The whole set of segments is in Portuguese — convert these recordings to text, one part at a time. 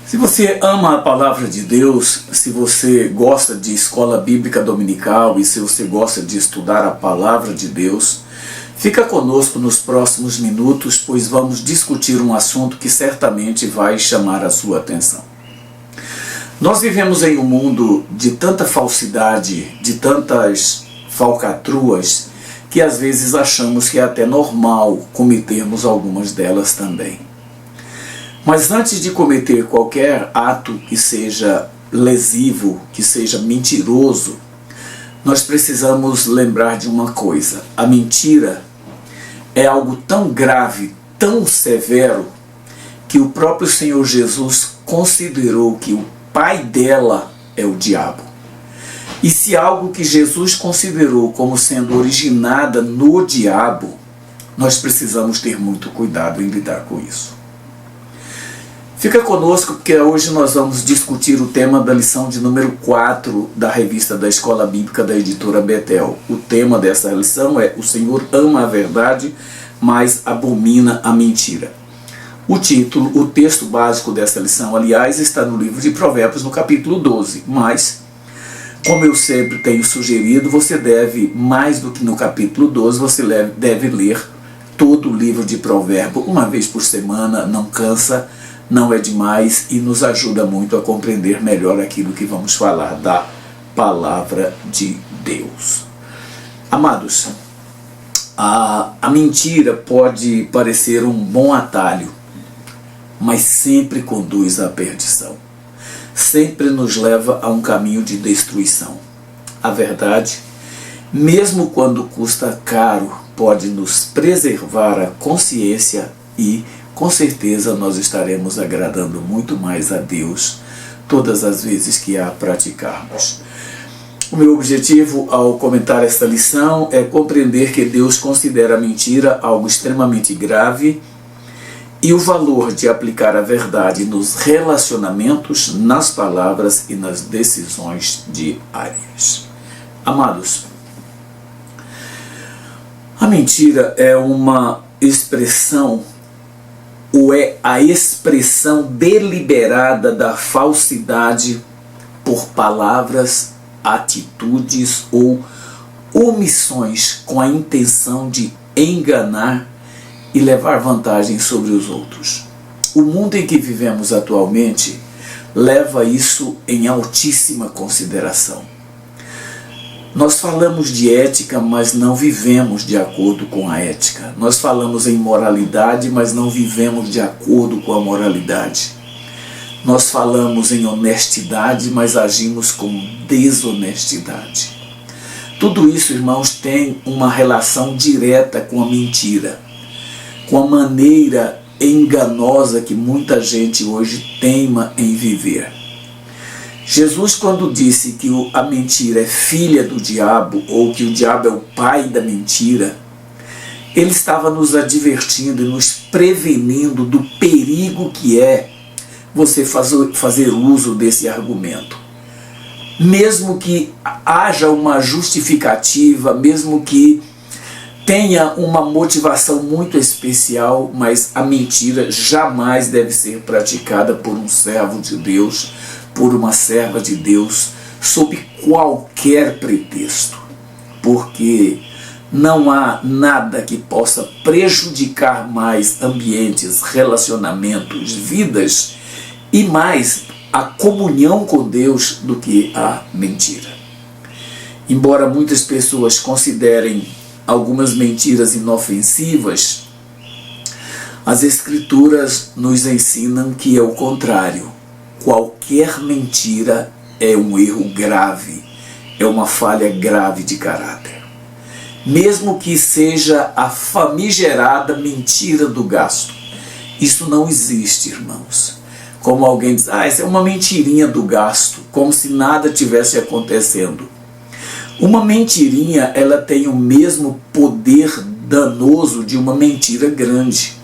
Se você ama a palavra de Deus, se você gosta de escola bíblica dominical e se você gosta de estudar a palavra de Deus, fica conosco nos próximos minutos, pois vamos discutir um assunto que certamente vai chamar a sua atenção. Nós vivemos em um mundo de tanta falsidade, de tantas falcatruas, que às vezes achamos que é até normal cometermos algumas delas também. Mas antes de cometer qualquer ato que seja lesivo, que seja mentiroso, nós precisamos lembrar de uma coisa: a mentira é algo tão grave, tão severo, que o próprio Senhor Jesus considerou que o pai dela é o diabo. E se algo que Jesus considerou como sendo originada no diabo, nós precisamos ter muito cuidado em lidar com isso. Fica conosco porque hoje nós vamos discutir o tema da lição de número 4 da revista da Escola Bíblica da editora Betel. O tema dessa lição é: o Senhor ama a verdade, mas abomina a mentira. O título, o texto básico dessa lição, aliás, está no livro de Provérbios, no capítulo 12. Mas, como eu sempre tenho sugerido, você deve, mais do que no capítulo 12, você deve ler todo o livro de Provérbios uma vez por semana, não cansa, não é demais e nos ajuda muito a compreender melhor aquilo que vamos falar da palavra de Deus. Amados, a mentira pode parecer um bom atalho, mas sempre conduz à perdição. Sempre nos leva a um caminho de destruição. A verdade, mesmo quando custa caro, pode nos preservar a consciência e com certeza nós estaremos agradando muito mais a Deus todas as vezes que a praticarmos. O meu objetivo ao comentar esta lição é compreender que Deus considera a mentira algo extremamente grave e o valor de aplicar a verdade nos relacionamentos, nas palavras e nas decisões diárias. Amados, a mentira é uma expressão ou é a expressão deliberada da falsidade por palavras, atitudes ou omissões com a intenção de enganar e levar vantagem sobre os outros. O mundo em que vivemos atualmente leva isso em altíssima consideração. Nós falamos de ética, mas não vivemos de acordo com a ética. Nós falamos em moralidade, mas não vivemos de acordo com a moralidade. Nós falamos em honestidade, mas agimos com desonestidade. Tudo isso, irmãos, tem uma relação direta com a mentira, com a maneira enganosa que muita gente hoje teima em viver. Jesus, quando disse que a mentira é filha do diabo, ou que o diabo é o pai da mentira, ele estava nos advertindo e nos prevenindo do perigo que é você fazer uso desse argumento. Mesmo que haja uma justificativa, mesmo que tenha uma motivação muito especial, mas a mentira jamais deve ser praticada por um servo de Deus, por uma serva de Deus, sob qualquer pretexto, porque não há nada que possa prejudicar mais ambientes, relacionamentos, vidas e mais a comunhão com Deus do que a mentira. Embora muitas pessoas considerem algumas mentiras inofensivas, as Escrituras nos ensinam que é o contrário. Qualquer mentira é um erro grave, é uma falha grave de caráter. Mesmo que seja a famigerada mentira do gasto. Isso não existe, irmãos. Como alguém diz, isso é uma mentirinha do gasto, como se nada tivesse acontecendo. Uma mentirinha, ela tem o mesmo poder danoso de uma mentira grande.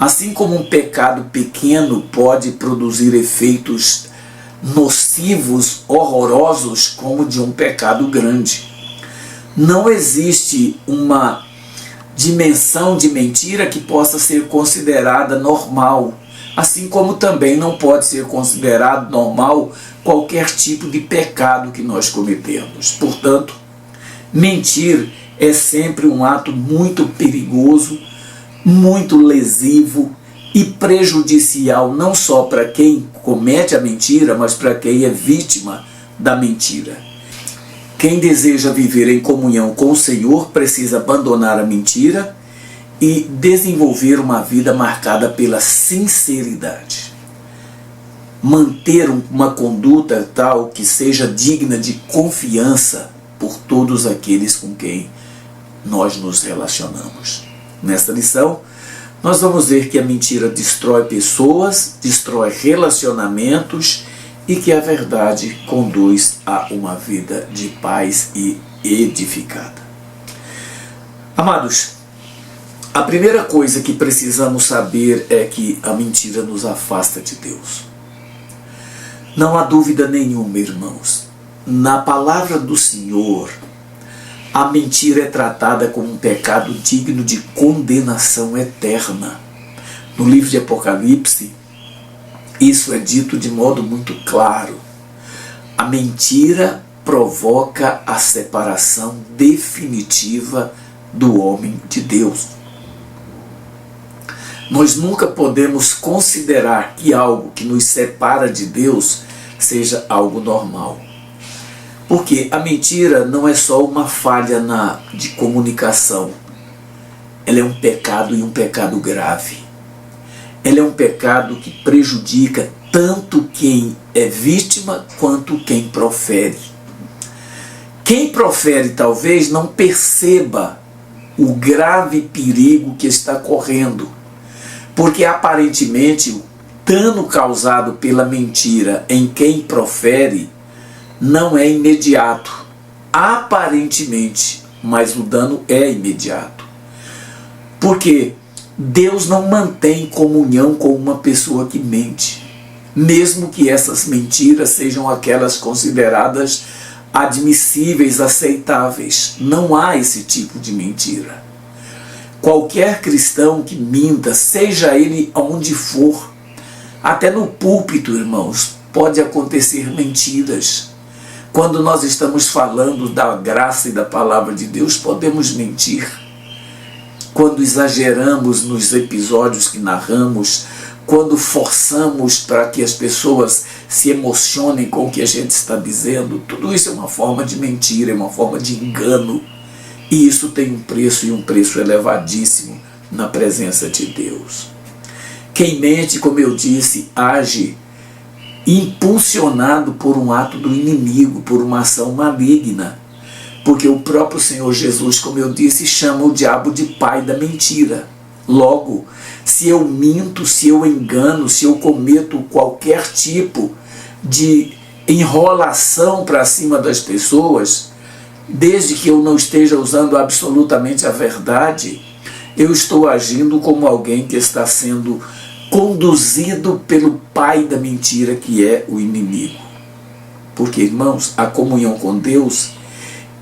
Assim como um pecado pequeno pode produzir efeitos nocivos, horrorosos, como de um pecado grande. Não existe uma dimensão de mentira que possa ser considerada normal, assim como também não pode ser considerado normal qualquer tipo de pecado que nós cometemos. Portanto, mentir é sempre um ato muito perigoso, muito lesivo e prejudicial, não só para quem comete a mentira, mas para quem é vítima da mentira. Quem deseja viver em comunhão com o Senhor precisa abandonar a mentira e desenvolver uma vida marcada pela sinceridade. Manter uma conduta tal que seja digna de confiança por todos aqueles com quem nós nos relacionamos. Nesta lição, nós vamos ver que a mentira destrói pessoas, destrói relacionamentos e que a verdade conduz a uma vida de paz e edificada. Amados, a primeira coisa que precisamos saber é que a mentira nos afasta de Deus. Não há dúvida nenhuma, irmãos. Na palavra do Senhor, a mentira é tratada como um pecado digno de condenação eterna. No livro de Apocalipse, isso é dito de modo muito claro. A mentira provoca a separação definitiva do homem de Deus. Nós nunca podemos considerar que algo que nos separa de Deus seja algo normal. Porque a mentira não é só uma falha de comunicação. Ela é um pecado e um pecado grave. Ela é um pecado que prejudica tanto quem é vítima quanto quem profere. Quem profere talvez não perceba o grave perigo que está correndo, porque aparentemente o dano causado pela mentira em quem profere não é imediato, aparentemente, mas o dano é imediato. Porque Deus não mantém comunhão com uma pessoa que mente, mesmo que essas mentiras sejam aquelas consideradas admissíveis, aceitáveis. Não há esse tipo de mentira. Qualquer cristão que minta, seja ele onde for, até no púlpito, irmãos, pode acontecer mentiras. Quando nós estamos falando da graça e da palavra de Deus, podemos mentir. Quando exageramos nos episódios que narramos, quando forçamos para que as pessoas se emocionem com o que a gente está dizendo, tudo isso é uma forma de mentira, é uma forma de engano. E isso tem um preço, e um preço elevadíssimo na presença de Deus. Quem mente, como eu disse, age impulsionado por um ato do inimigo, por uma ação maligna. Porque o próprio Senhor Jesus, como eu disse, chama o diabo de pai da mentira. Logo, se eu minto, se eu engano, se eu cometo qualquer tipo de enrolação para cima das pessoas, desde que eu não esteja usando absolutamente a verdade, eu estou agindo como alguém que está sendo conduzido pelo pai da mentira, que é o inimigo. Porque, irmãos, a comunhão com Deus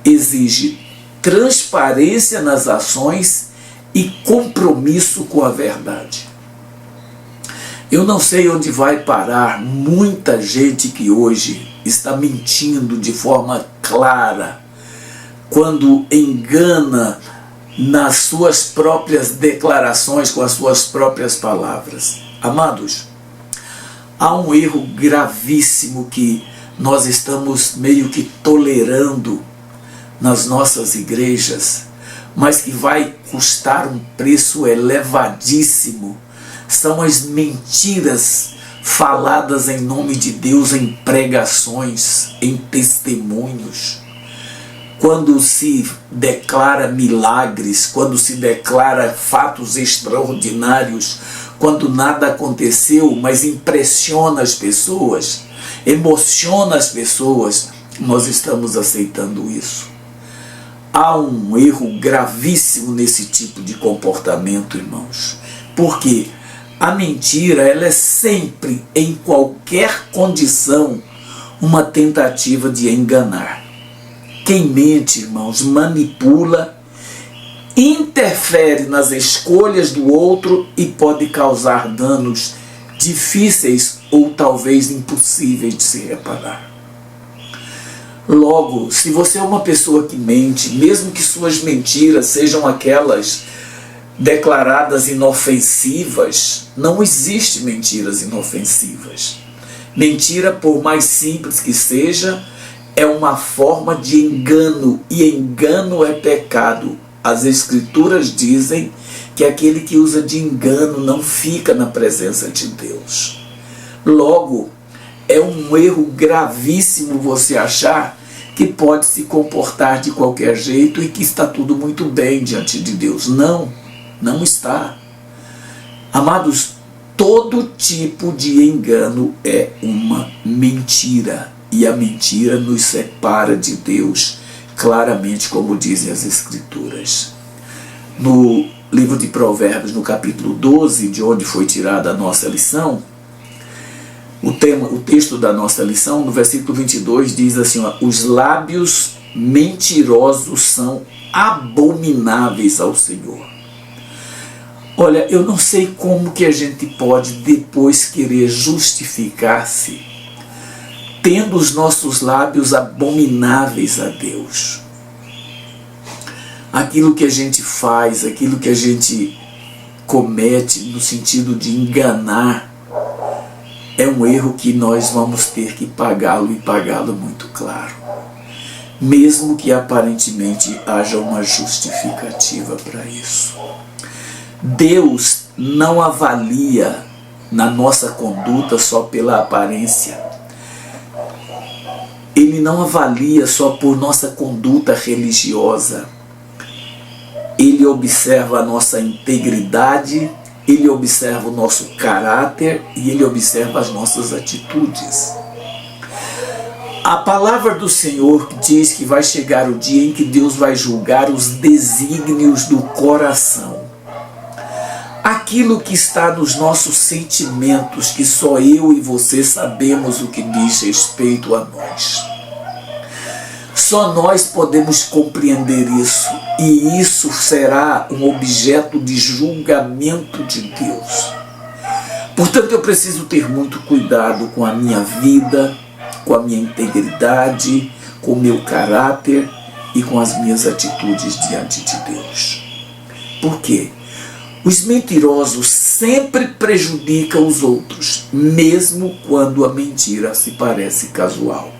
exige transparência nas ações e compromisso com a verdade. Eu não sei onde vai parar muita gente que hoje está mentindo de forma clara, quando engana nas suas próprias declarações, com as suas próprias palavras. Amados, há um erro gravíssimo que nós estamos meio que tolerando nas nossas igrejas, mas que vai custar um preço elevadíssimo. São as mentiras faladas em nome de Deus em pregações, em testemunhos. Quando se declara milagres, quando se declara fatos extraordinários, quando nada aconteceu, mas impressiona as pessoas, emociona as pessoas, nós estamos aceitando isso. Há um erro gravíssimo nesse tipo de comportamento, irmãos. Porque a mentira, ela é sempre, em qualquer condição, uma tentativa de enganar. Quem mente, irmãos, manipula, interfere nas escolhas do outro e pode causar danos difíceis ou talvez impossíveis de se reparar. Logo, se você é uma pessoa que mente, mesmo que suas mentiras sejam aquelas declaradas inofensivas, não existe mentiras inofensivas. Mentira, por mais simples que seja, é uma forma de engano, e engano é pecado. As Escrituras dizem que aquele que usa de engano não fica na presença de Deus. Logo, é um erro gravíssimo você achar que pode se comportar de qualquer jeito e que está tudo muito bem diante de Deus. Não, não está. Amados, todo tipo de engano é uma mentira. E a mentira nos separa de Deus, claramente, como dizem as Escrituras. No livro de Provérbios, no capítulo 12, de onde foi tirada a nossa lição, o texto da nossa lição, no versículo 22, diz assim, ó, os lábios mentirosos são abomináveis ao Senhor. Olha, eu não sei como que a gente pode depois querer justificar-se tendo os nossos lábios abomináveis a Deus. Aquilo que a gente faz, aquilo que a gente comete no sentido de enganar, é um erro que nós vamos ter que pagá-lo, e pagá-lo muito claro. Mesmo que aparentemente haja uma justificativa para isso. Deus não avalia na nossa conduta só pela aparência. Ele não avalia só por nossa conduta religiosa. Ele observa a nossa integridade, ele observa o nosso caráter e ele observa as nossas atitudes. A palavra do Senhor diz que vai chegar o dia em que Deus vai julgar os desígnios do coração. Aquilo que está nos nossos sentimentos, que só eu e você sabemos o que diz respeito a nós. Só nós podemos compreender isso, e isso será um objeto de julgamento de Deus. Portanto, eu preciso ter muito cuidado com a minha vida, com a minha integridade, com o meu caráter e com as minhas atitudes diante de Deus. Por quê? Os mentirosos sempre prejudicam os outros, mesmo quando a mentira se parece casual.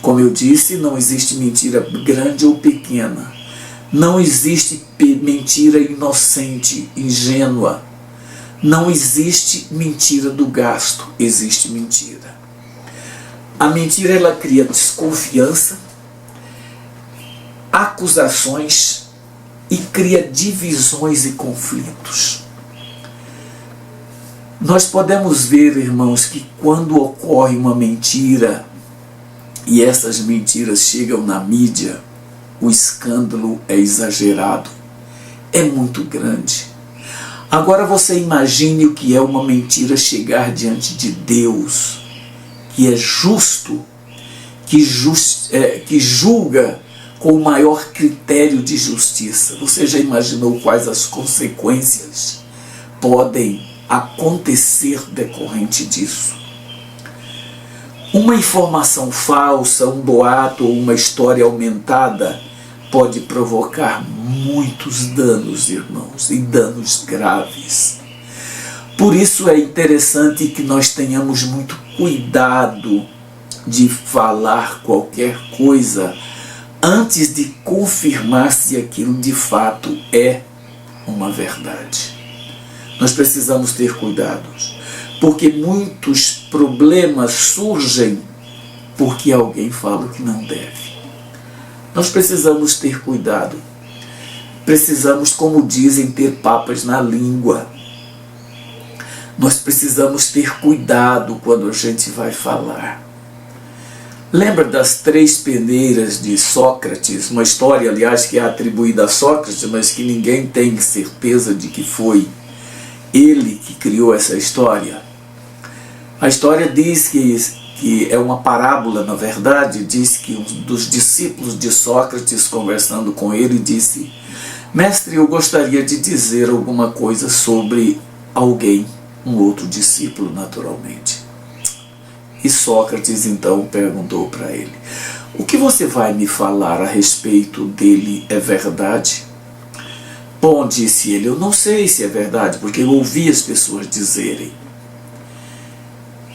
Como eu disse, não existe mentira grande ou pequena. Não existe mentira inocente, ingênua. Não existe mentira do gasto, existe mentira. A mentira, ela cria desconfiança, acusações e cria divisões e conflitos. Nós podemos ver, irmãos, que quando ocorre uma mentira e essas mentiras chegam na mídia, o escândalo é exagerado, é muito grande. Agora você imagine o que é uma mentira chegar diante de Deus, que é justo, que julga com o maior critério de justiça. Você já imaginou quais as consequências podem acontecer decorrente disso? Uma informação falsa, um boato ou uma história aumentada pode provocar muitos danos, irmãos, e danos graves. Por isso é interessante que nós tenhamos muito cuidado de falar qualquer coisa antes de confirmar se aquilo de fato é uma verdade. Nós precisamos ter cuidados, porque muitos problemas surgem porque alguém fala o que não deve. Nós precisamos ter cuidado. Precisamos, como dizem, ter papas na língua. Nós precisamos ter cuidado quando a gente vai falar. Lembra das 3 peneiras de Sócrates? Uma história, aliás, que é atribuída a Sócrates, mas que ninguém tem certeza de que foi ele que criou essa história. A história diz que é uma parábola, na verdade, diz que um dos discípulos de Sócrates, conversando com ele, disse: mestre, eu gostaria de dizer alguma coisa sobre alguém. um outro discípulo naturalmente. E Sócrates então perguntou para ele: o que você vai me falar a respeito dele é verdade? Bom, disse ele, eu não sei se é verdade, porque eu ouvi as pessoas dizerem.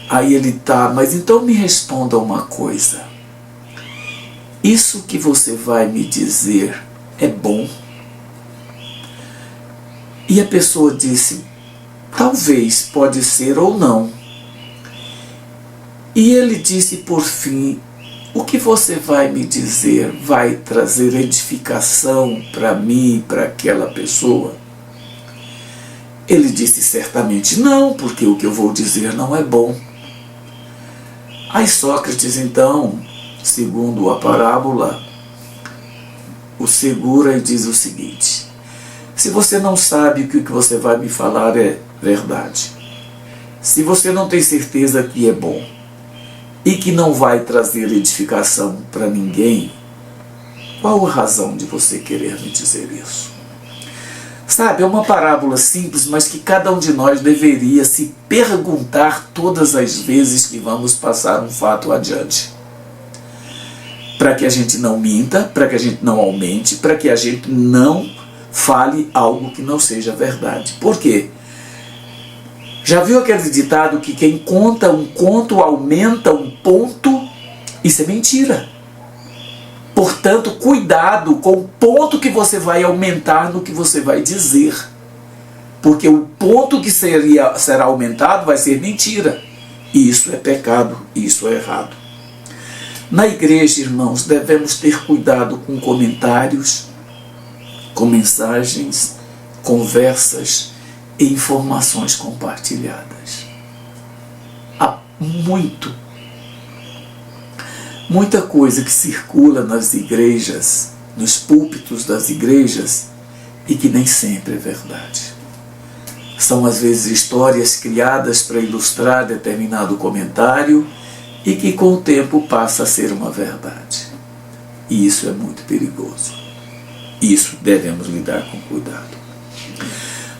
Aí ele, tá, mas então me responda uma coisa. Isso que você vai me dizer é bom? E a pessoa disse, talvez, pode ser ou não. E ele disse por fim, o que você vai me dizer vai trazer edificação para mim, para aquela pessoa? Ele disse certamente não, porque o que eu vou dizer não é bom. Aí Sócrates então, segundo a parábola, o segura e diz o seguinte: se você não sabe que o que você vai me falar é verdade, se você não tem certeza que é bom, e que não vai trazer edificação para ninguém, qual a razão de você querer me dizer isso? Sabe, é uma parábola simples, mas que cada um de nós deveria se perguntar todas as vezes que vamos passar um fato adiante. Para que a gente não minta, para que a gente não aumente, para que a gente não fale algo que não seja verdade. Por quê? Já viu aquele ditado que quem conta um conto aumenta um ponto? Isso é mentira. Portanto, cuidado com o ponto que você vai aumentar no que você vai dizer. Porque o ponto que será aumentado vai ser mentira. E isso é pecado, isso é errado. Na igreja, irmãos, devemos ter cuidado com comentários, com mensagens, conversas e informações compartilhadas. Há muita coisa que circula nas igrejas, nos púlpitos das igrejas, e que nem sempre é verdade. São às vezes histórias criadas para ilustrar determinado comentário e que com o tempo passa a ser uma verdade. E isso é muito perigoso. Isso devemos lidar com cuidado.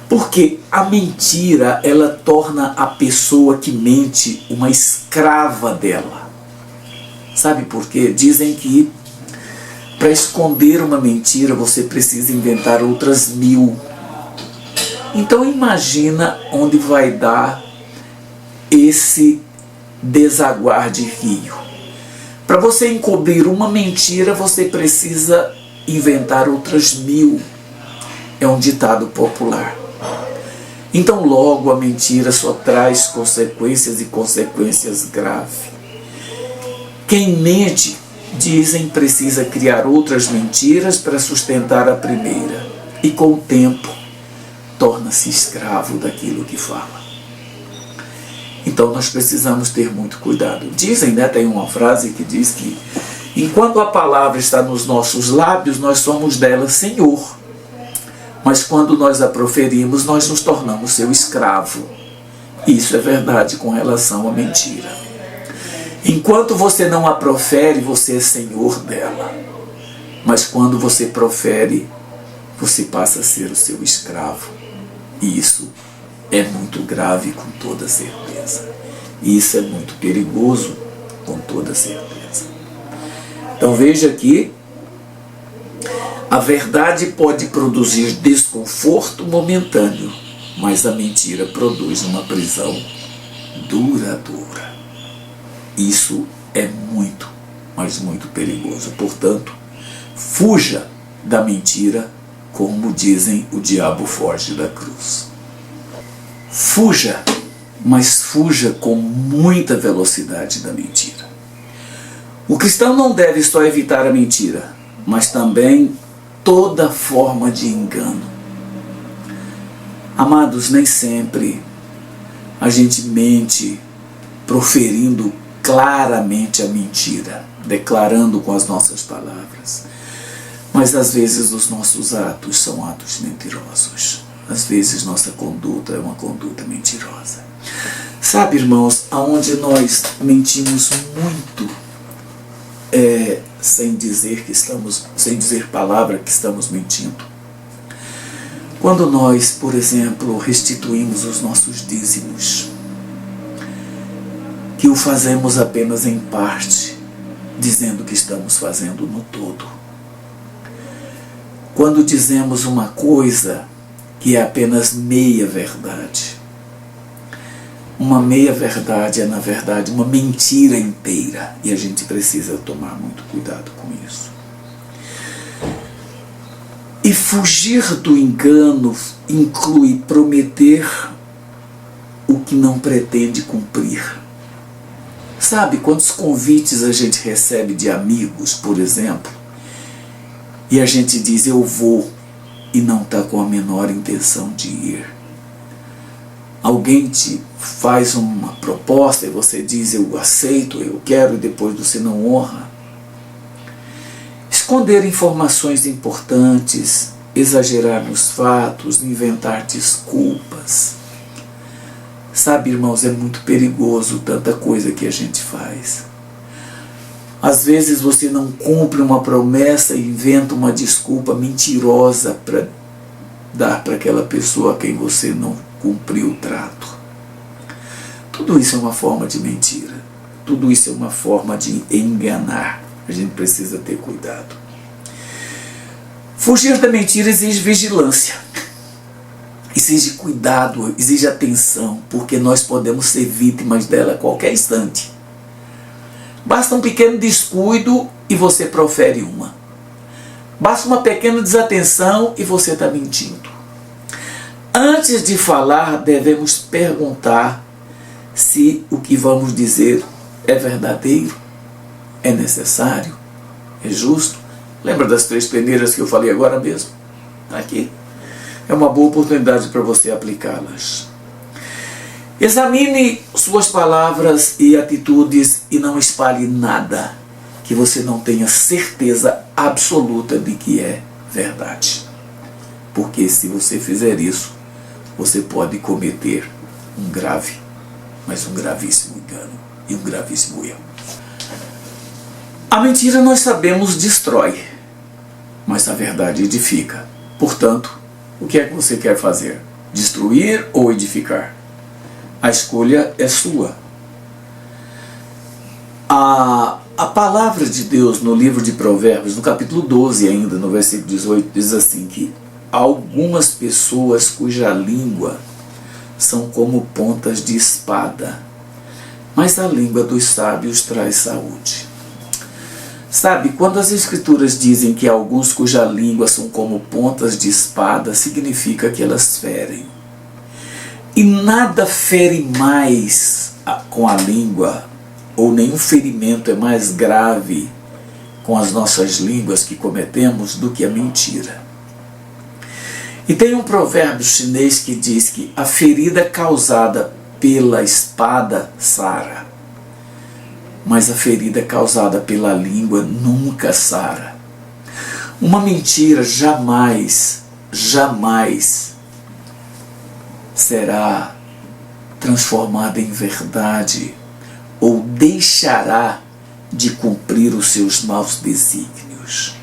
Porque a mentira, ela torna a pessoa que mente uma escrava dela. Sabe por quê? Dizem que para esconder uma mentira você precisa inventar outras 1000. Então imagina onde vai dar esse desaguar de rio. Para você encobrir uma mentira, você precisa inventar outras 1000. É um ditado popular. Então logo a mentira só traz consequências e consequências graves. Quem mente, dizem, precisa criar outras mentiras para sustentar a primeira. E com o tempo, torna-se escravo daquilo que fala. Então nós precisamos ter muito cuidado. Dizem, tem uma frase que diz que enquanto a palavra está nos nossos lábios, nós somos dela senhor. Mas quando nós a proferimos, nós nos tornamos seu escravo. Isso é verdade com relação à mentira. Enquanto você não a profere, você é senhor dela. Mas quando você profere, você passa a ser o seu escravo. E isso é muito grave com toda certeza. E isso é muito perigoso com toda certeza. Então veja aqui, a verdade pode produzir desconforto momentâneo, mas a mentira produz uma prisão duradoura. Isso é muito, mas muito perigoso. Portanto, fuja da mentira, como dizem, o diabo foge da cruz. Fuja, mas fuja com muita velocidade da mentira. O cristão não deve só evitar a mentira, mas também toda forma de engano. Amados, nem sempre a gente mente proferindo claramente a mentira, declarando com as nossas palavras. Mas às vezes os nossos atos são atos mentirosos. Às vezes nossa conduta é uma conduta mentirosa. Sabe, irmãos, aonde nós mentimos muito, sem dizer palavra que estamos mentindo. Quando nós, por exemplo, restituímos os nossos dízimos, que o fazemos apenas em parte, dizendo que estamos fazendo no todo. Quando dizemos uma coisa que é apenas meia verdade. Uma meia verdade é, na verdade, uma mentira inteira, e a gente precisa tomar muito cuidado com isso. E fugir do engano inclui prometer o que não pretende cumprir. Sabe quantos convites a gente recebe de amigos, por exemplo, e a gente diz eu vou e não está com a menor intenção de ir. Alguém te faz uma proposta e você diz eu aceito, eu quero, e depois você não honra. Esconder informações importantes, exagerar nos fatos, inventar desculpas. Sabe, irmãos, é muito perigoso tanta coisa que a gente faz. Às vezes você não cumpre uma promessa e inventa uma desculpa mentirosa para dar para aquela pessoa a quem você não cumpriu o trato. Tudo isso é uma forma de mentira. Tudo isso é uma forma de enganar. A gente precisa ter cuidado. Fugir da mentira exige vigilância. Exige cuidado, exige atenção, porque nós podemos ser vítimas dela a qualquer instante. Basta um pequeno descuido e você profere uma. Basta uma pequena desatenção e você está mentindo. Antes de falar, devemos perguntar se o que vamos dizer é verdadeiro, é necessário, é justo. Lembra das 3 peneiras que eu falei agora mesmo? Aqui. É uma boa oportunidade para você aplicá-las. Examine suas palavras e atitudes e não espalhe nada que você não tenha certeza absoluta de que é verdade. Porque se você fizer isso, você pode cometer um grave, mas um gravíssimo engano e um gravíssimo erro. A mentira, nós sabemos, destrói, mas a verdade edifica. Portanto, o que é que você quer fazer? Destruir ou edificar? A escolha é sua. A palavra de Deus no livro de Provérbios, no capítulo 12 ainda, no versículo 18, diz assim que algumas pessoas cuja língua são como pontas de espada, mas a língua dos sábios traz saúde. Sabe, quando as escrituras dizem que alguns cuja língua são como pontas de espada, significa que elas ferem. E nada fere mais com a língua, ou nenhum ferimento é mais grave com as nossas línguas que cometemos do que a mentira. E tem um provérbio chinês que diz que a ferida causada pela espada sara, mas a ferida causada pela língua nunca sara. Uma mentira jamais será transformada em verdade ou deixará de cumprir os seus maus desígnios.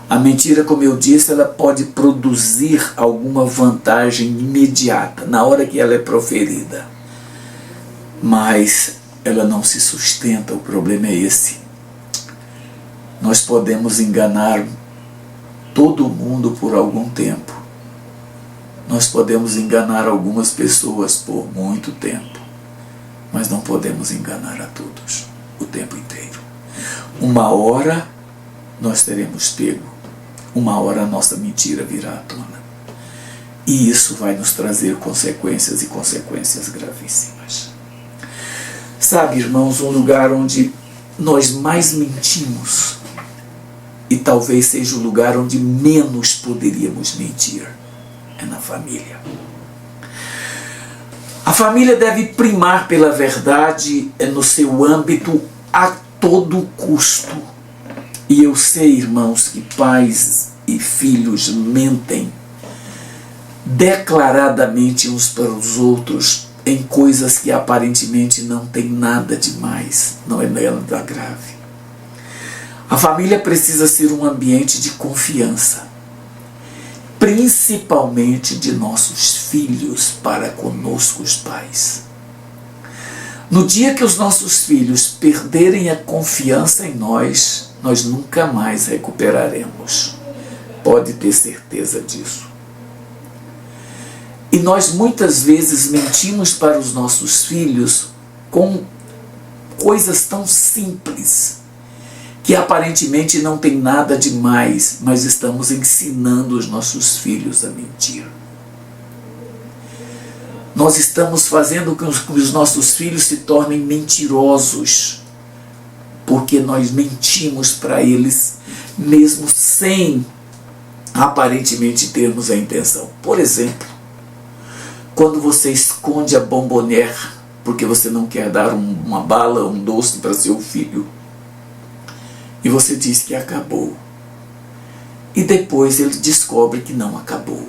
A mentira, como eu disse, ela pode produzir alguma vantagem imediata na hora que ela é proferida, mas ela não se sustenta. O problema é esse. Nós podemos enganar todo mundo por algum tempo. Nós podemos enganar algumas pessoas por muito tempo, mas não podemos enganar a todos o tempo inteiro. Uma hora nós teremos pego, uma hora a nossa mentira virá à tona. E isso vai nos trazer consequências e consequências gravíssimas. Sabe, irmãos, um lugar onde nós mais mentimos e talvez seja o lugar onde menos poderíamos mentir é na família. A família deve primar pela verdade no seu âmbito a todo custo. E eu sei, irmãos, que pais e filhos mentem declaradamente uns para os outros em coisas que aparentemente não tem nada demais, não é nada grave. A família precisa ser um ambiente de confiança. principalmente de nossos filhos para conosco, os pais. No dia que os nossos filhos perderem a confiança em nós, nós nunca mais recuperaremos. Pode ter certeza disso. E nós muitas vezes mentimos para os nossos filhos com coisas tão simples, que aparentemente não tem nada de mais, mas estamos ensinando os nossos filhos a mentir. Nós estamos fazendo com que os nossos filhos se tornem mentirosos, porque nós mentimos para eles, mesmo sem aparentemente termos a intenção. Por exemplo, quando você esconde a bombonière, porque você não quer dar uma bala, um doce para seu filho, e você diz que acabou, e depois ele descobre que não acabou.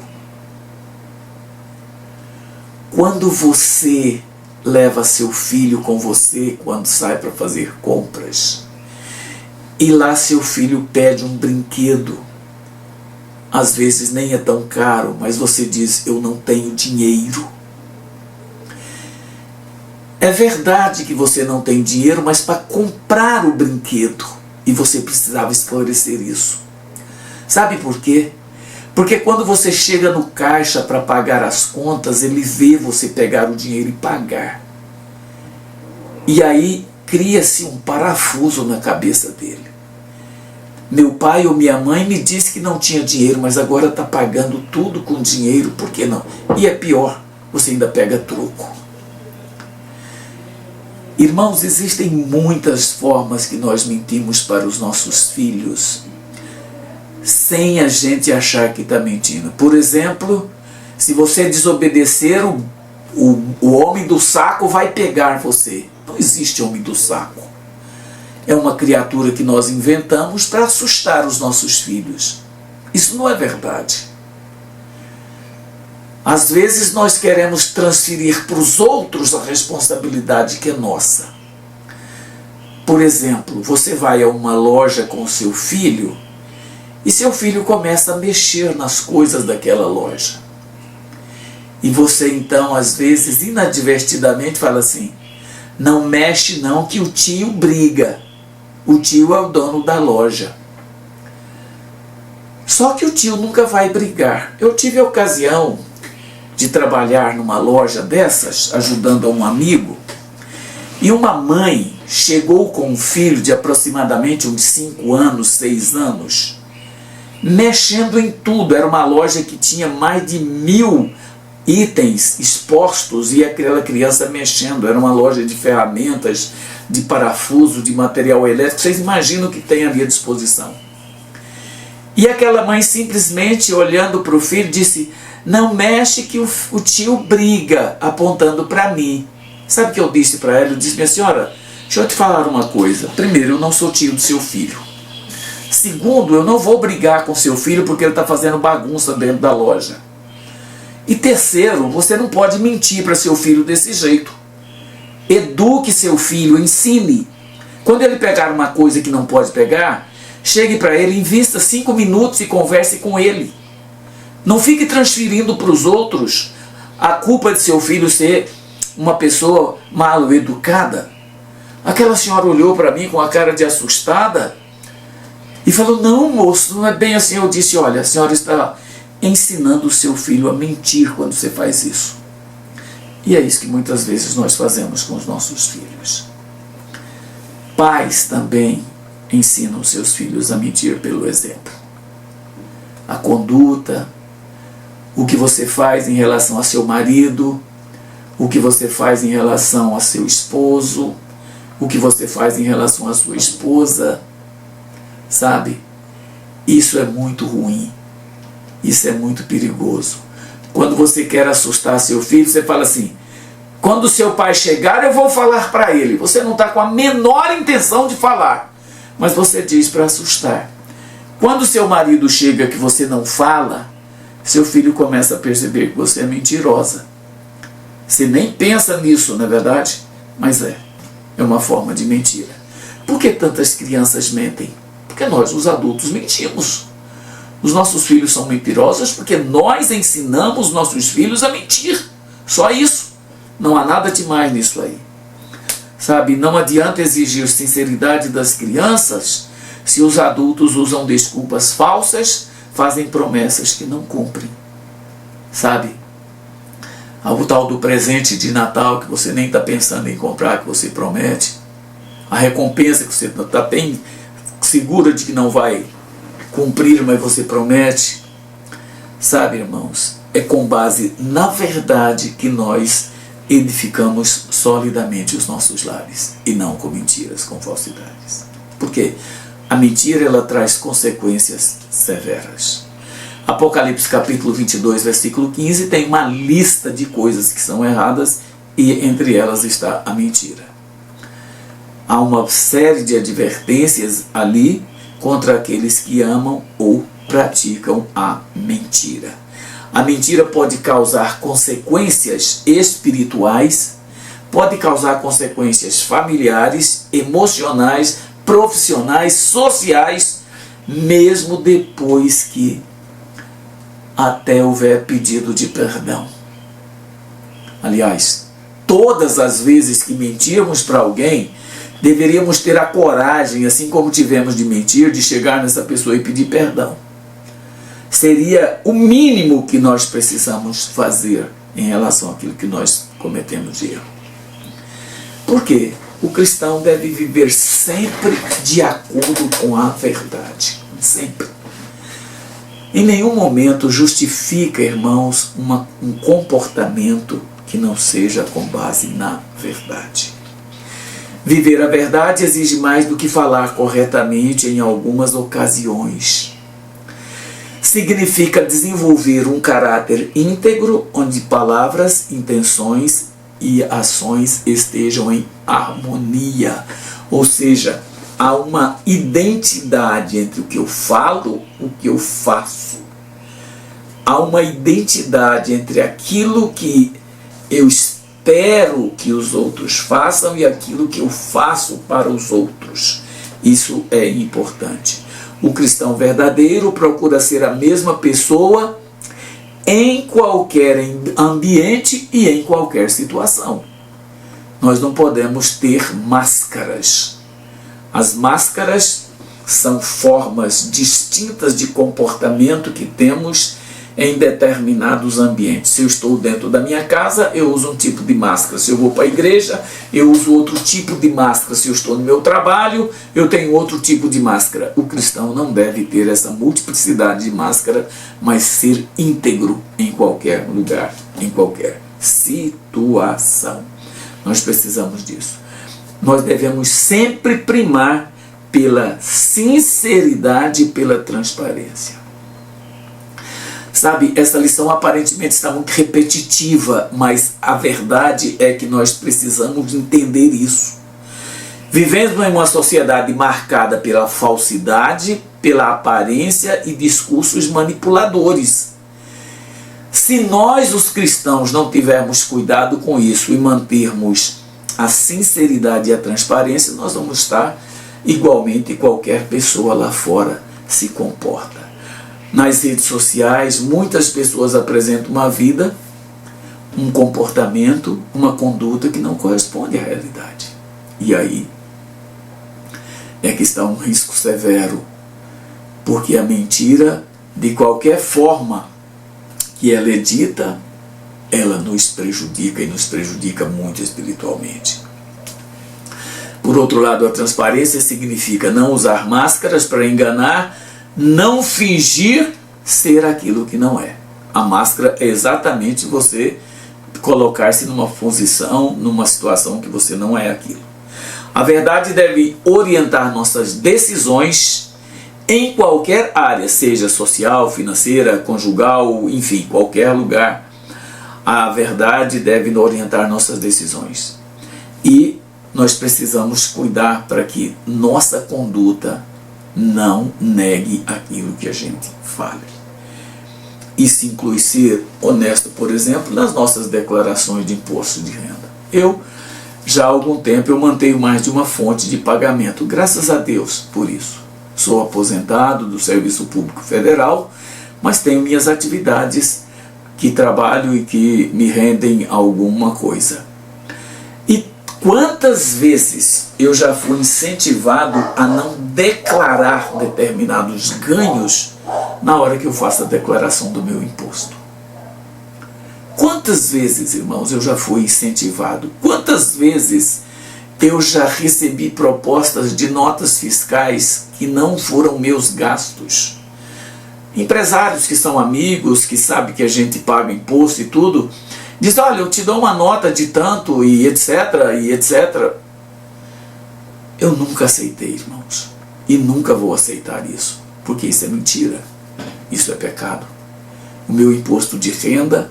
Quando você leva seu filho com você quando sai para fazer compras, e lá seu filho pede um brinquedo, às vezes nem é tão caro, mas você diz: eu não tenho dinheiro. É verdade que você não tem dinheiro, mas para comprar o brinquedo, e você precisava esclarecer isso. Sabe por quê? Porque quando você chega no caixa para pagar as contas, ele vê você pegar o dinheiro e pagar. E aí cria-se um parafuso na cabeça dele. Meu pai ou minha mãe me disse que não tinha dinheiro, mas agora está pagando tudo com dinheiro, por que não? E é pior, você ainda pega troco. Irmãos, existem muitas formas que nós mentimos para os nossos filhos, sem a gente achar que está mentindo. Por exemplo, se você desobedecer, o homem do saco vai pegar você. Não existe homem do saco. É uma criatura que nós inventamos para assustar os nossos filhos. Isso não é verdade. Às vezes nós queremos transferir para os outros a responsabilidade que é nossa. Por exemplo, você vai a uma loja com o seu filho e seu filho começa a mexer nas coisas daquela loja. E você então, às vezes, inadvertidamente fala assim: não mexe não, que o tio briga. O tio é o dono da loja. Só que o tio nunca vai brigar. Eu tive a ocasião de trabalhar numa loja dessas, ajudando a um amigo, e uma mãe chegou com um filho de aproximadamente uns 5 anos, 6 anos, mexendo em tudo. Era uma loja que tinha mais de 1000 itens expostos e aquela criança mexendo. Era uma loja de ferramentas, de parafuso, de material elétrico. Vocês imaginam o que tem ali à disposição. E aquela mãe simplesmente olhando para o filho disse: não mexe que o tio briga, apontando para mim. Sabe o que eu disse para ela? Eu disse: minha senhora, deixa eu te falar uma coisa. Primeiro, eu não sou tio do seu filho. Segundo, eu não vou brigar com seu filho porque ele está fazendo bagunça dentro da loja. E terceiro, você não pode mentir para seu filho desse jeito. Eduque seu filho, ensine. Quando ele pegar uma coisa que não pode pegar, chegue para ele, invista 5 minutos e converse com ele. Não fique transferindo para os outros a culpa de seu filho ser uma pessoa mal educada. Aquela senhora olhou para mim com a cara de assustada e falou: não, moço, não é bem assim. Eu disse: olha, a senhora está ensinando o seu filho a mentir quando você faz isso. E é isso que muitas vezes nós fazemos com os nossos filhos. Pais também ensinam seus filhos a mentir pelo exemplo. A conduta, o que você faz em relação a seu marido, o que você faz em relação a seu esposo, o que você faz em relação à sua esposa, sabe? Isso é muito ruim. Isso é muito perigoso. Quando você quer assustar seu filho, você fala assim: quando seu pai chegar, eu vou falar para ele. Você não está com a menor intenção de falar, mas você diz para assustar. Quando seu marido chega que você não fala, seu filho começa a perceber que você é mentirosa. Você nem pensa nisso, não é verdade? Mas é uma forma de mentira. Por que tantas crianças mentem? Porque nós, os adultos, mentimos. Os nossos filhos são mentirosos porque nós ensinamos nossos filhos a mentir. Só isso. Não há nada demais nisso aí. Sabe, não adianta exigir sinceridade das crianças se os adultos usam desculpas falsas, fazem promessas que não cumprem. Sabe? O tal do presente de Natal que você nem está pensando em comprar, que você promete. A recompensa que você está bem segura de que não vai cumprir, mas você promete. Sabe, irmãos, é com base na verdade que nós edificamos solidamente os nossos lares e não com mentiras, com falsidades. Por quê? A mentira, ela traz consequências severas. Apocalipse capítulo 22, versículo 15 tem uma lista de coisas que são erradas e entre elas está a mentira. Há uma série de advertências ali contra aqueles que amam ou praticam a mentira. A mentira pode causar consequências espirituais, pode causar consequências familiares, emocionais, profissionais, sociais, mesmo depois que até houver pedido de perdão. Aliás, todas as vezes que mentirmos para alguém, deveríamos ter a coragem, assim como tivemos de mentir, de chegar nessa pessoa e pedir perdão. Seria o mínimo que nós precisamos fazer em relação àquilo que nós cometemos de erro. Por quê? O cristão deve viver sempre de acordo com a verdade. Sempre. Em nenhum momento justifica, irmãos, um comportamento que não seja com base na verdade. Viver a verdade exige mais do que falar corretamente em algumas ocasiões. Significa desenvolver um caráter íntegro, onde palavras, intenções e ações estejam em harmonia. Ou seja, há uma identidade entre o que eu falo e o que eu faço. Há uma identidade entre aquilo que eu espero que os outros façam e aquilo que eu faço para os outros. Isso é importante. O cristão verdadeiro procura ser a mesma pessoa em qualquer ambiente e em qualquer situação. Nós não podemos ter máscaras. As máscaras são formas distintas de comportamento que temos em determinados ambientes. Se eu estou dentro da minha casa, eu uso um tipo de máscara. Se eu vou para a igreja, eu uso outro tipo de máscara. Se eu estou no meu trabalho, eu tenho outro tipo de máscara. O cristão não deve ter essa multiplicidade de máscara, mas ser íntegro em qualquer lugar, em qualquer situação. Nós precisamos disso. Nós devemos sempre primar pela sinceridade e pela transparência. Sabe, essa lição aparentemente está muito repetitiva, mas a verdade é que nós precisamos entender isso. Vivemos em uma sociedade marcada pela falsidade, pela aparência e discursos manipuladores. Se nós, os cristãos, não tivermos cuidado com isso e mantermos a sinceridade e a transparência, nós vamos estar igualmente qualquer pessoa lá fora se comporta. Nas redes sociais, muitas pessoas apresentam uma vida, um comportamento, uma conduta que não corresponde à realidade. E aí é que está um risco severo, porque a mentira, de qualquer forma que ela é dita, ela nos prejudica e nos prejudica muito espiritualmente. Por outro lado, a transparência significa não usar máscaras para enganar, não fingir ser aquilo que não é. A máscara é exatamente você colocar-se numa posição, numa situação que você não é aquilo. A verdade deve orientar nossas decisões em qualquer área, seja social, financeira, conjugal, enfim, qualquer lugar. A verdade deve orientar nossas decisões. E nós precisamos cuidar para que nossa conduta não negue aquilo que a gente fala. Isso inclui ser honesto, por exemplo, nas nossas declarações de imposto de renda. Já há algum tempo eu mantenho mais de uma fonte de pagamento, graças a Deus por isso. Sou aposentado do Serviço Público Federal, mas tenho minhas atividades que trabalho e que me rendem alguma coisa. E quantas vezes eu já fui incentivado a não declarar determinados ganhos na hora que eu faço a declaração do meu imposto? Quantas vezes, irmãos, eu já fui incentivado? Quantas vezes eu já recebi propostas de notas fiscais que não foram meus gastos? Empresários que são amigos, que sabem que a gente paga imposto e tudo, diz: olha, eu te dou uma nota de tanto e etc, e etc. Eu nunca aceitei, irmãos, e nunca vou aceitar isso, porque isso é mentira, isso é pecado. O meu imposto de renda,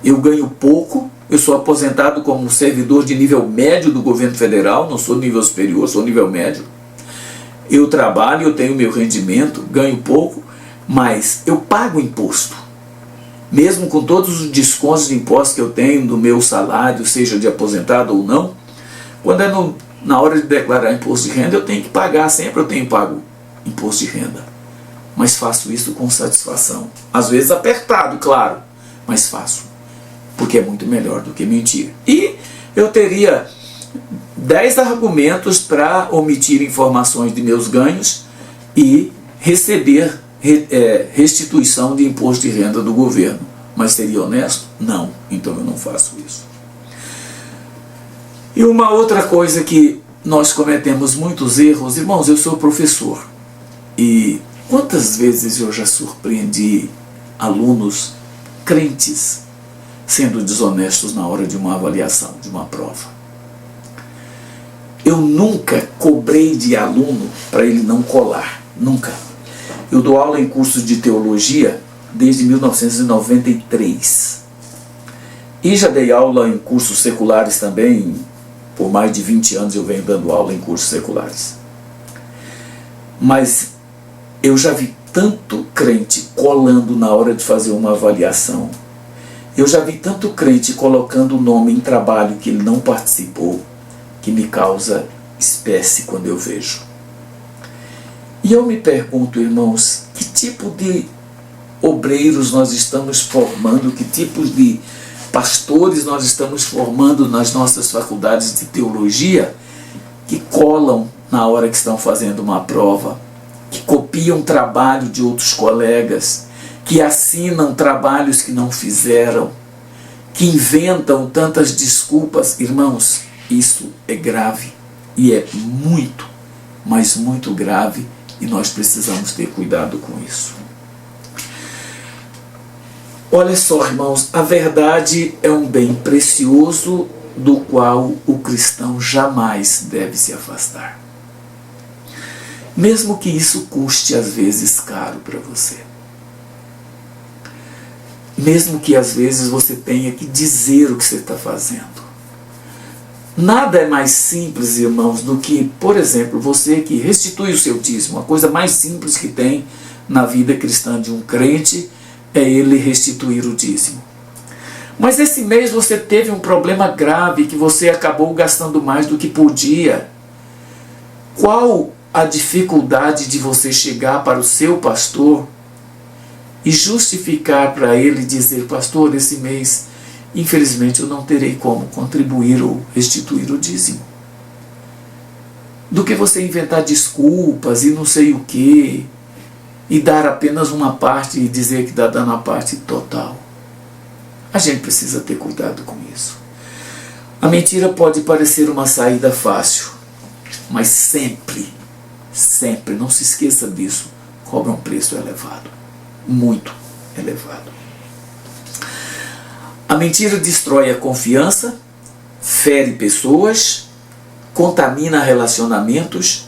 eu ganho pouco, eu sou aposentado como servidor de nível médio do governo federal, não sou nível superior, sou nível médio. Eu trabalho, eu tenho meu rendimento, ganho pouco, mas eu pago imposto. Mesmo com todos os descontos de impostos que eu tenho do meu salário, seja de aposentado ou não, quando é na hora de declarar imposto de renda, eu tenho que pagar, sempre eu tenho pago imposto de renda. Mas faço isso com satisfação. Às vezes apertado, claro, mas faço, porque é muito melhor do que mentir. E eu teria 10 argumentos para omitir informações de meus ganhos e receber restituição de imposto de renda do governo. Mas seria honesto? Não. Então eu não faço isso. E uma outra coisa que nós cometemos muitos erros, irmãos, eu sou professor. E quantas vezes eu já surpreendi alunos crentes sendo desonestos na hora de uma avaliação, de uma prova. Eu nunca cobrei de aluno para ele não colar. Nunca. Eu dou aula em cursos de teologia desde 1993. E já dei aula em cursos seculares também. Por mais de 20 anos eu venho dando aula em cursos seculares. Mas eu já vi tanto crente colando na hora de fazer uma avaliação. Eu já vi tanto crente colocando o nome em trabalho que ele não participou, que me causa espécie quando eu vejo. E eu me pergunto, irmãos, que tipo de obreiros nós estamos formando, que tipos de pastores nós estamos formando nas nossas faculdades de teologia, que colam na hora que estão fazendo uma prova, que copiam trabalho de outros colegas, que assinam trabalhos que não fizeram, que inventam tantas desculpas. Irmãos, isso é grave e é muito, mas muito grave, e nós precisamos ter cuidado com isso. Olha só, irmãos, a verdade é um bem precioso do qual o cristão jamais deve se afastar. Mesmo que isso custe às vezes caro para você. Mesmo que às vezes você tenha que dizer o que você está fazendo. Nada é mais simples, irmãos, do que, por exemplo, você que restitui o seu dízimo. A coisa mais simples que tem na vida cristã de um crente é ele restituir o dízimo. Mas esse mês você teve um problema grave, que você acabou gastando mais do que podia. Qual a dificuldade de você chegar para o seu pastor e justificar para ele, dizer: pastor, esse mês, infelizmente, eu não terei como contribuir ou restituir o dízimo? Do que você inventar desculpas e não sei o que, e dar apenas uma parte e dizer que está dando a parte total. A gente precisa ter cuidado com isso. A mentira pode parecer uma saída fácil, mas sempre, não se esqueça disso, cobra um preço elevado, muito elevado. A mentira destrói a confiança, fere pessoas, contamina relacionamentos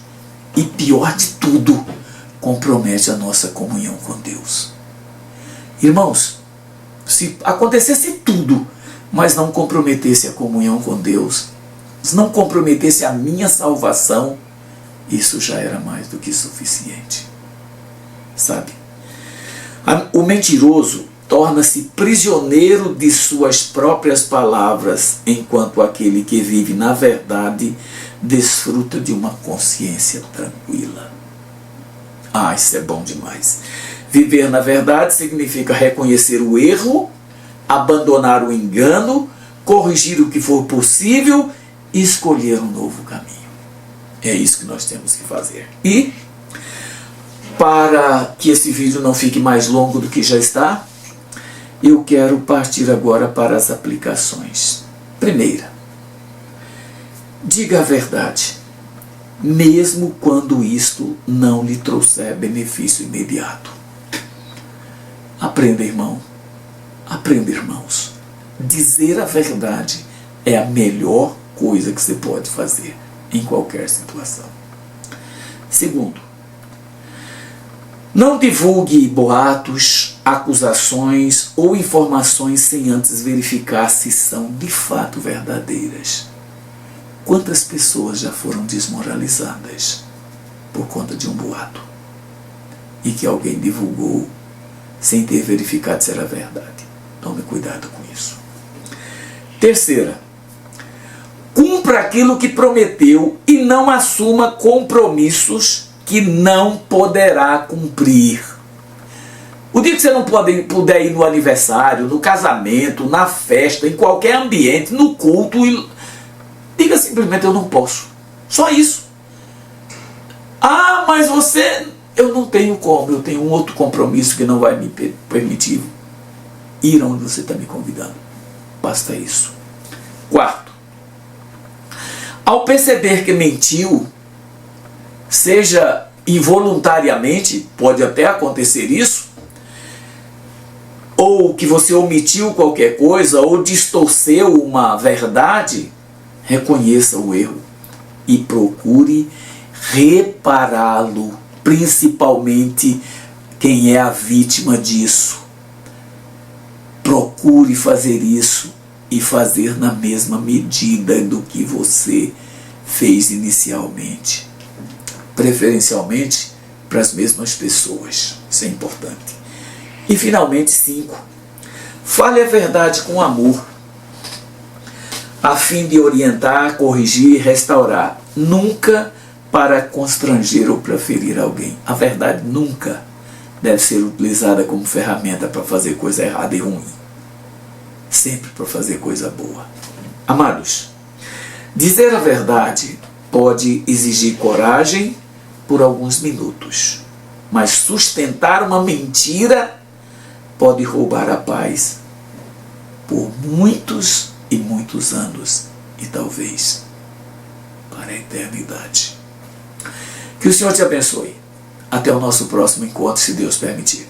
e, pior de tudo, compromete a nossa comunhão com Deus. Irmãos, se acontecesse tudo, mas não comprometesse a comunhão com Deus, se não comprometesse a minha salvação, isso já era mais do que suficiente. Sabe? O mentiroso torna-se prisioneiro de suas próprias palavras, enquanto aquele que vive na verdade desfruta de uma consciência tranquila. Ah, isso é bom demais. Viver na verdade significa reconhecer o erro, abandonar o engano, corrigir o que for possível e escolher um novo caminho. É isso que nós temos que fazer. E, para que esse vídeo não fique mais longo do que já está, eu quero partir agora para as aplicações. Primeira, diga a verdade, mesmo quando isto não lhe trouxer benefício imediato. Aprenda, irmão. Aprenda, irmãos. Dizer a verdade é a melhor coisa que você pode fazer em qualquer situação. Segundo, não divulgue boatos, acusações ou informações sem antes verificar se são de fato verdadeiras. Quantas pessoas já foram desmoralizadas por conta de um boato e que alguém divulgou sem ter verificado se era verdade? Tome cuidado com isso. Terceira, cumpra aquilo que prometeu e não assuma compromissos que não poderá cumprir. O dia que você não puder ir no aniversário, no casamento, na festa, em qualquer ambiente, no culto, diga simplesmente: eu não posso. Só isso. Ah, mas eu não tenho como, eu tenho um outro compromisso que não vai me permitir ir onde você está me convidando. Basta isso. Quarto, ao perceber que mentiu, seja involuntariamente, pode até acontecer isso, ou que você omitiu qualquer coisa, ou distorceu uma verdade, reconheça o erro e procure repará-lo, principalmente quem é a vítima disso. Procure fazer isso e fazer na mesma medida do que você fez inicialmente. Preferencialmente para as mesmas pessoas. Isso é importante. E finalmente, 5. Fale a verdade com amor, a fim de orientar, corrigir e restaurar. Nunca para constranger ou para ferir alguém. A verdade nunca deve ser utilizada como ferramenta para fazer coisa errada e ruim. Sempre para fazer coisa boa. Amados, dizer a verdade pode exigir coragem por alguns minutos, mas sustentar uma mentira pode roubar a paz por muitos e muitos anos, e talvez para a eternidade. Que o Senhor te abençoe. Até o nosso próximo encontro, se Deus permitir.